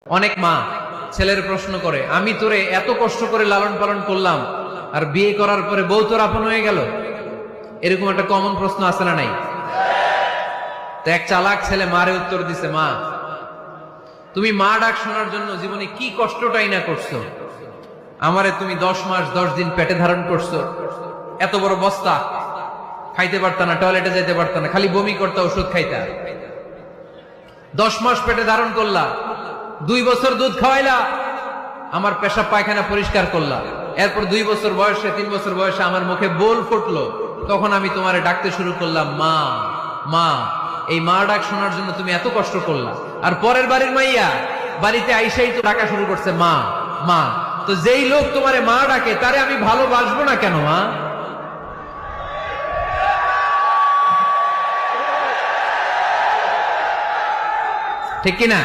অনেক মা ছেলের প্রশ্ন করে, আমি তোরে এত কষ্ট করে লালন পালন করলাম, আর বিয়ে করার পরে বউ তোর আপন হয়ে গেল। এরকম একটা কমন প্রশ্ন আছে না নাই? তো এক চালাক ছেলে মারে উত্তর দিছে, মা তুমি মা ডাক শোনার জন্য জীবনে কি কষ্টটাই না করছো। আমারে তুমি 10 মাস 10 দিন পেটে ধারণ করছো, এত বড় বস্তা, খাইতে পারতা না, টয়লেটে যেতে পারতা না, খালি বমি করতা, ওষুধ খাইতা। 10 মাস পেটে ধারণ করলা, 2 বছর দুধ খাওয়াইলা, আমার পেশাব পায়খানা পরিষ্কার করলা, এরপর 2 বছর বয়সে 3 বছর বয়সে আমার মুখে বোল ফুটলো, তখন আমি তোমারে ডাকতে শুরু করলাম মা মা। এই মা ডাক শোনার জন্য তুমি এত কষ্ট করলা, আর পরের বাড়ির মাইয়া বাড়িতে আইসাই তো ডাকা শুরু করছে মা মা। তো যেই লোক তোমারে মা ডাকে তারে আমি ভালোবাসবো না কেন মা? ঠিক কিনা?